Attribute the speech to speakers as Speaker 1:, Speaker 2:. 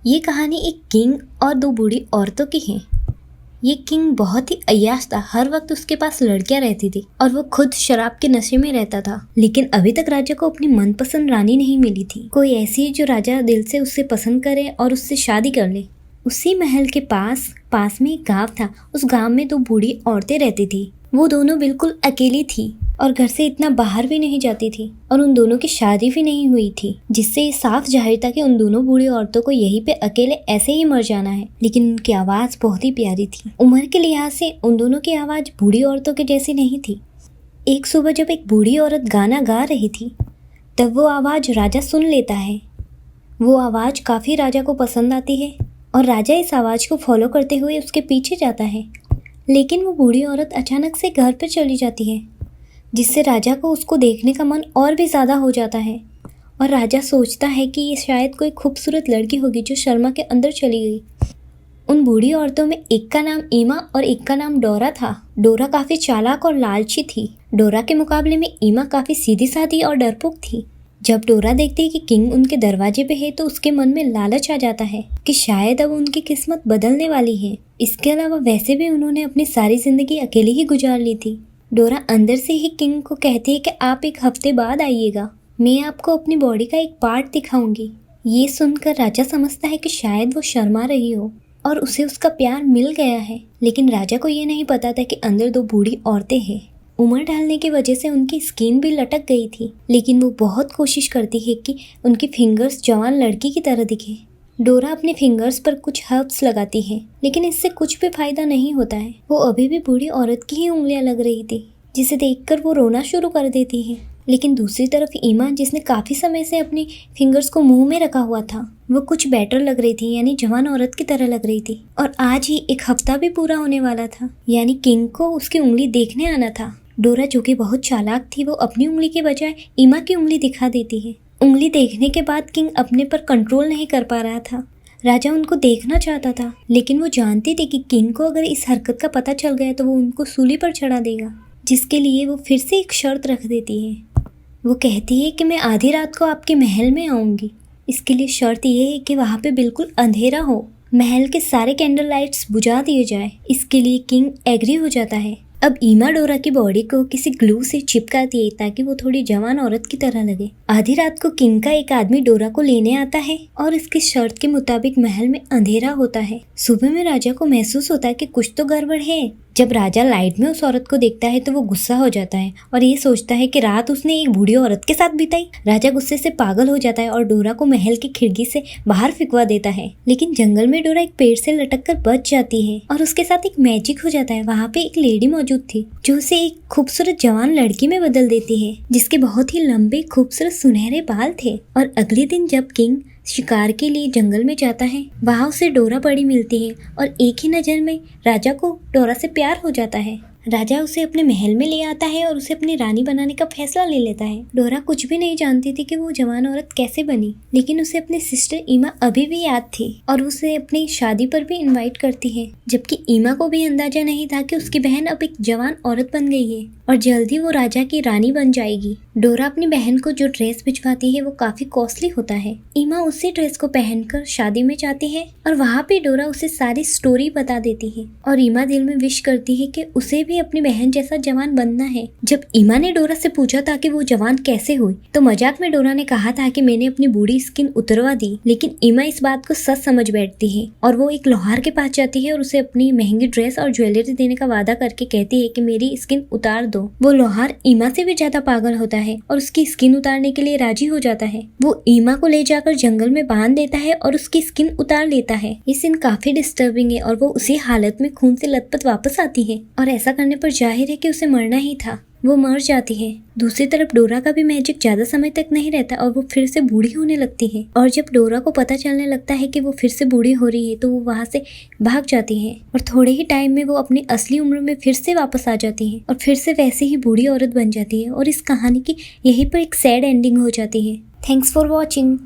Speaker 1: ये कहानी एक किंग और दो बूढ़ी औरतों की है। ये किंग बहुत ही अय्याश था। हर वक्त उसके पास लड़कियां रहती थी और वो खुद शराब के नशे में रहता था। लेकिन अभी तक राजा को अपनी मनपसंद रानी नहीं मिली थी। कोई ऐसी जो राजा दिल से उससे पसंद करे और उससे शादी कर ले। उसी महल के पास में एक गांव था। उस गांव में दो बूढ़ी औरतें रहती थी। वो दोनों बिल्कुल अकेली थी और घर से इतना बाहर भी नहीं जाती थी और उन दोनों की शादी भी नहीं हुई थी, जिससे ये साफ जाहिर था कि उन दोनों बूढ़ी औरतों को यहीं पे अकेले ऐसे ही मर जाना है। लेकिन उनकी आवाज बहुत ही प्यारी थी। उम्र के लिहाज से उन दोनों की आवाज बूढ़ी औरतों के जैसी नहीं थी। एक सुबह जब एक बूढ़ी औरत गाना गा रही थी तब वो आवाज राजा सुन लेता है। वो आवाज काफी राजा को पसंद आती है और राजा इस आवाज को फॉलो करते हुए उसके पीछे जाता है। लेकिन वो बूढ़ी औरत अचानक से घर पर चली जाती है, जिससे राजा को उसको देखने का मन और भी ज़्यादा हो जाता है। और राजा सोचता है कि ये शायद कोई खूबसूरत लड़की होगी जो शर्मा के अंदर चली गई। उन बूढ़ी औरतों में एक का नाम ईमा और एक का नाम डोरा था। डोरा काफ़ी चालाक और लालची थी। डोरा के मुकाबले में ईमा काफ़ी सीधी सादी और डरपोक थी। जब डोरा देखती है कि किंग उनके दरवाजे पे है तो उसके मन में लालच आ जाता है कि शायद अब उनकी किस्मत बदलने वाली है। इसके अलावा वैसे भी उन्होंने अपनी सारी जिंदगी अकेले ही गुजार ली थी। डोरा अंदर से ही किंग को कहती है कि आप एक हफ्ते बाद आइएगा, मैं आपको अपनी बॉडी का एक पार्ट दिखाऊंगी। ये सुनकर राजा समझता है कि शायद वो शर्मा रही हो और उसे उसका प्यार मिल गया है। लेकिन राजा को ये नहीं पता था कि अंदर दो बूढ़ी औरतें हैं। उम्र ढलने की वजह से उनकी स्किन भी लटक गई थी, लेकिन वो बहुत कोशिश करती है कि उनकी फिंगर्स जवान लड़की की तरह दिखे। डोरा अपने फिंगर्स पर कुछ हर्ब्स लगाती है, लेकिन इससे कुछ भी फायदा नहीं होता है। वो अभी भी बूढ़ी औरत की ही उंगलियां लग रही थी, जिसे देखकर वो रोना शुरू कर देती है। लेकिन दूसरी तरफ ईमा, जिसने काफी समय से अपनी फिंगर्स को मुंह में रखा हुआ था, वो कुछ बेटर लग रही थी, यानी जवान औरत की तरह लग रही थी। और आज ही एक हफ्ता भी पूरा होने वाला था, यानी किंग को उसकी उंगली देखने आना था। डोरा, जो कि बहुत चालाक थी, वो अपनी उंगली के बजाय ईमा की उंगली दिखा देती है। उंगली देखने के बाद किंग अपने पर कंट्रोल नहीं कर पा रहा था। राजा उनको देखना चाहता था, लेकिन वो जानती थी कि किंग को अगर इस हरकत का पता चल गया तो वो उनको सूली पर चढ़ा देगा, जिसके लिए वो फिर से एक शर्त रख देती है। वो कहती है कि मैं आधी रात को आपके महल में आऊंगी। इसके लिए शर्त ये है कि वहाँ पे बिल्कुल अंधेरा हो, महल के सारे कैंडल लाइट्स बुझा दिए जाए। इसके लिए किंग एग्री हो जाता है। अब ईमा डोरा की बॉडी को किसी ग्लू से चिपकाती है ताकि वो थोड़ी जवान औरत की तरह लगे। आधी रात को किंग का एक आदमी डोरा को लेने आता है और इसकी शर्त के मुताबिक महल में अंधेरा होता है। सुबह में राजा को महसूस होता है कि कुछ तो गड़बड़ है। जब राजा लाइट में उस औरत को देखता है तो वो गुस्सा हो जाता है और ये सोचता है कि रात उसने एक बूढ़ी औरत के साथ बिताई। राजा गुस्से से पागल हो जाता है और डोरा को महल की खिड़की से बाहर फेंकवा देता है। लेकिन जंगल में डोरा एक पेड़ से लटक कर बच जाती है और उसके साथ एक मैजिक हो जाता है। वहाँ पे एक लेडी मौजूद थी जो उसे एक खूबसूरत जवान लड़की में बदल देती है, जिसके बहुत ही लंबे खूबसूरत सुनहरे बाल थे। और अगले दिन जब किंग शिकार के लिए जंगल में जाता है, वहाँ उसे डोरा पड़ी मिलती है और एक ही नज़र में राजा को डोरा से प्यार हो जाता है। राजा उसे अपने महल में ले आता है और उसे अपनी रानी बनाने का फैसला ले लेता है। डोरा कुछ भी नहीं जानती थी कि वो जवान औरत कैसे बनी, लेकिन उसे अपनी सिस्टर ईमा अभी भी याद थी और उसे अपनी शादी पर भी इनवाइट करती है। जबकि ईमा को भी अंदाजा नहीं था कि उसकी बहन अब एक जवान औरत बन गई है और जल्दी वो राजा की रानी बन जाएगी। डोरा अपनी बहन को जो ड्रेस भिजवाती है वो काफी कॉस्टली होता है। ईमा उसी ड्रेस को पहनकर शादी में जाती है और वहाँ पे डोरा उसे सारी स्टोरी बता देती है और ईमा दिल में विश करती है कि उसे भी अपनी बहन जैसा जवान बनना है। जब ईमा ने डोरा से पूछा था कि वो जवान कैसे हुई, तो मजाक में डोरा ने कहा था कि मैंने अपनी बूढ़ी स्किन उतरवा दी। लेकिन ईमा इस बात को सच समझ बैठती है और वो एक लोहार के पास जाती है और उसे अपनी महंगी ड्रेस और ज्वेलरी देने का वादा करके कहती है कि मेरी स्किन उतार दो। वो लोहार ईमा से भी ज्यादा पागल होता है और उसकी स्किन उतारने के लिए राजी हो जाता है। वो ईमा को ले जाकर जंगल में बांध देता है और उसकी स्किन उतार लेता है। ये सीन काफी डिस्टर्बिंग है और वो उसी हालत में खून से लथपथ वापस आती है और ऐसा करने पर जाहिर है कि उसे मरना ही था। वो मर जाती है। दूसरी तरफ डोरा का भी मैजिक ज्यादा समय तक नहीं रहता और वो फिर से बूढ़ी होने लगती है। और जब डोरा को पता चलने लगता है कि वो फिर से बूढ़ी हो रही है तो वो वहाँ से भाग जाती है और थोड़े ही टाइम में वो अपनी असली उम्र में फिर से वापस आ जाती है और फिर से वैसे ही बूढ़ी औरत बन जाती है। और इस कहानी की यहीं पर एक सैड एंडिंग हो जाती है। Thanks for watching.